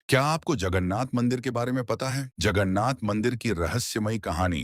क्या आपको जगन्नाथ मंदिर के बारे में पता है? जगन्नाथ मंदिर की रहस्यमयी कहानी।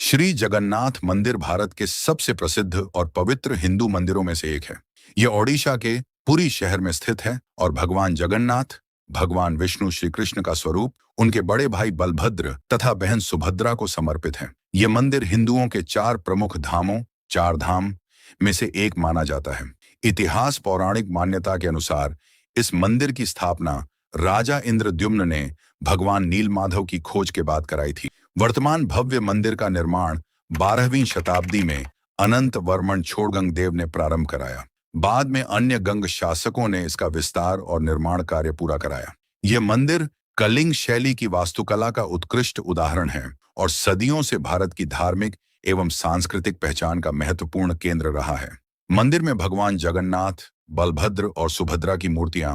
श्री जगन्नाथ मंदिर भारत के सबसे प्रसिद्ध और पवित्र हिंदू मंदिरों में से एक है। यह ओडिशा के पुरी शहर में स्थित है और भगवान जगन्नाथ, भगवान विष्णु श्री कृष्ण का स्वरूप, उनके बड़े भाई बलभद्र तथा बहन सुभद्रा को समर्पित है। यह मंदिर हिंदुओं के चार प्रमुख धामों, चार धाम में से एक माना जाता है। इतिहास पौराणिक मान्यता के अनुसार इस मंदिर की स्थापना राजा इंद्रद्युम्न ने भगवान नीलमाधव की खोज के बाद कराई थी। वर्तमान भव्य मंदिर का निर्माण 12वीं शताब्दी में अनंत वर्मन छोड़गंग देव ने प्रारंभ कराया। बाद में अन्य गंग शासकों ने इसका विस्तार और निर्माण कार्य पूरा कराया। यह मंदिर कलिंग शैली की वास्तुकला का उत्कृष्ट उदाहरण है और सदियों से भारत की धार्मिक एवं सांस्कृतिक पहचान का महत्वपूर्ण केंद्र रहा है। मंदिर में भगवान जगन्नाथ, बलभद्र और सुभद्रा की मूर्तियां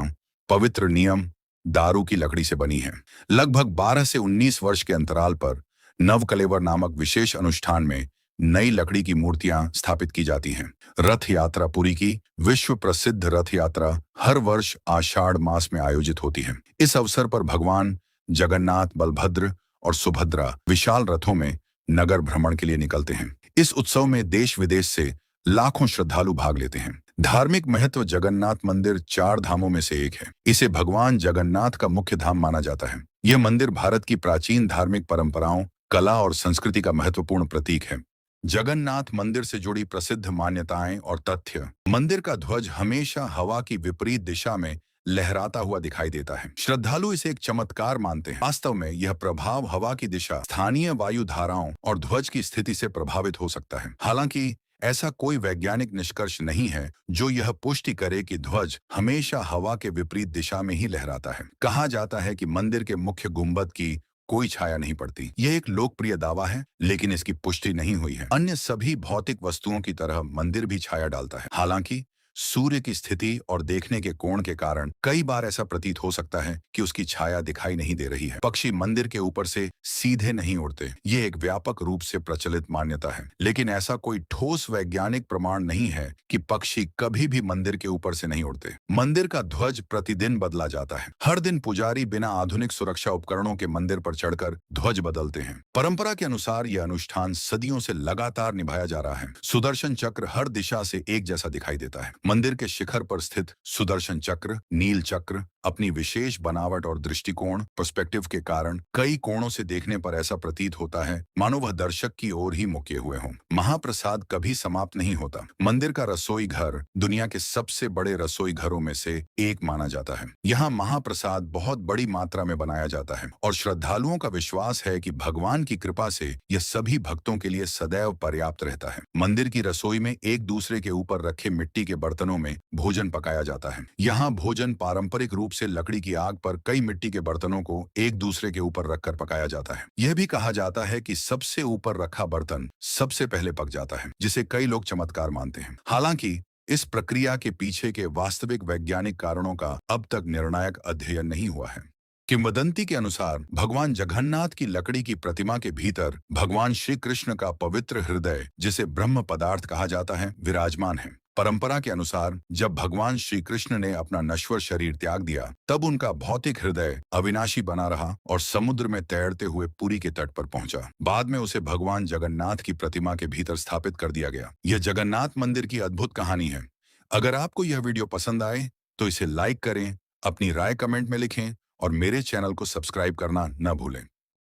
पवित्र नियम दारू की लकड़ी से बनी हैं। लगभग 12 से 19 वर्ष के अंतराल पर नवकलेवर नामक विशेष अनुष्ठान में नई लकड़ी की मूर्तियां स्थापित की जाती हैं। रथ यात्रा पुरी की विश्व प्रसिद्ध रथ यात्रा हर वर्ष आषाढ़ मास में आयोजित होती है। इस अवसर पर भगवान जगन्नाथ, बलभद्र और सुभद्रा विशाल रथों में नगर भ्रमण के लिए निकलते हैं। इस उत्सव में देश विदेश से लाखों श्रद्धालु भाग लेते हैं। धार्मिक महत्व। जगन्नाथ मंदिर चार धामों में से एक है। इसे भगवान जगन्नाथ का मुख्य धाम माना जाता है। यह मंदिर भारत की प्राचीन धार्मिक परंपराओं, कला और संस्कृति का महत्वपूर्ण प्रतीक है। जगन्नाथ मंदिर से जुड़ी प्रसिद्ध मान्यताएं और तथ्य। मंदिर का ध्वज हमेशा हवा की विपरीत दिशा में लहराता हुआ दिखाई देता है। श्रद्धालु इसे एक चमत्कार मानते हैं। वास्तव में यह प्रभाव हवा की दिशा, स्थानीय वायु धाराओं और ध्वज की स्थिति से प्रभावित हो सकता है। हालांकि ऐसा कोई वैज्ञानिक निष्कर्ष नहीं है जो यह पुष्टि करे कि ध्वज हमेशा हवा के विपरीत दिशा में ही लहराता है। कहा जाता है कि मंदिर के मुख्य गुंबद की कोई छाया नहीं पड़ती। यह एक लोकप्रिय दावा है, लेकिन इसकी पुष्टि नहीं हुई है। अन्य सभी भौतिक वस्तुओं की तरह मंदिर भी छाया डालता है। हालांकि सूर्य की स्थिति और देखने के कोण के कारण कई बार ऐसा प्रतीत हो सकता है कि उसकी छाया दिखाई नहीं दे रही है। पक्षी मंदिर के ऊपर से सीधे नहीं उड़ते। ये एक व्यापक रूप से प्रचलित मान्यता है, लेकिन ऐसा कोई ठोस वैज्ञानिक प्रमाण नहीं है कि पक्षी कभी भी मंदिर के ऊपर से नहीं उड़ते। मंदिर का ध्वज प्रतिदिन बदला जाता है। हर दिन पुजारी बिना आधुनिक सुरक्षा उपकरणों के मंदिर पर चढ़कर ध्वज बदलते हैं। परंपरा के अनुसार यह अनुष्ठान सदियों से लगातार निभाया जा रहा है। सुदर्शन चक्र हर दिशा से एक जैसा दिखाई देता है। मंदिर के शिखर पर स्थित सुदर्शन चक्र, नील चक्र अपनी विशेष बनावट और दृष्टिकोण पर्सपेक्टिव के कारण कई कोणों से देखने पर ऐसा प्रतीत होता है मानो वह दर्शक की ओर ही मुके हुए हों। महाप्रसाद कभी समाप्त नहीं होता। मंदिर का रसोई घर दुनिया के सबसे बड़े रसोई घरों में से एक माना जाता है। यहाँ महाप्रसाद बहुत बड़ी मात्रा में बनाया जाता है और श्रद्धालुओं का विश्वास है कि भगवान की कृपा से यह सभी भक्तों के लिए सदैव पर्याप्त रहता है। मंदिर की रसोई में एक दूसरे के ऊपर रखे मिट्टी के बर्तनों में भोजन पकाया जाता है। यहाँ भोजन पारंपरिक रूप से लकड़ी की आग पर कई मिट्टी के बर्तनों को एक दूसरे के ऊपर रखकर पकाया जाता है। यह भी कहा जाता है कि सबसे ऊपर रखा बर्तन सबसे पहले पक जाता है, जिसे कई लोग चमत्कार मानते हैं। हालांकि इस प्रक्रिया के पीछे के वास्तविक वैज्ञानिक कारणों का अब तक निर्णायक अध्ययन नहीं हुआ है। किंवदंती के अनुसार भगवान जगन्नाथ की लकड़ी की प्रतिमा के भीतर भगवान श्री कृष्ण का पवित्र हृदय, जिसे ब्रह्म पदार्थ कहा जाता है, विराजमान है। परंपरा के अनुसार जब भगवान श्री कृष्ण ने अपना नश्वर शरीर त्याग दिया, तब उनका भौतिक हृदय अविनाशी बना रहा और समुद्र में तैरते हुए पुरी के तट पर पहुंचा। बाद में उसे भगवान जगन्नाथ की प्रतिमा के भीतर स्थापित कर दिया गया। यह जगन्नाथ मंदिर की अद्भुत कहानी है। अगर आपको यह वीडियो पसंद आए तो इसे लाइक करें, अपनी राय कमेंट में लिखें और मेरे चैनल को सब्सक्राइब करना न भूलें।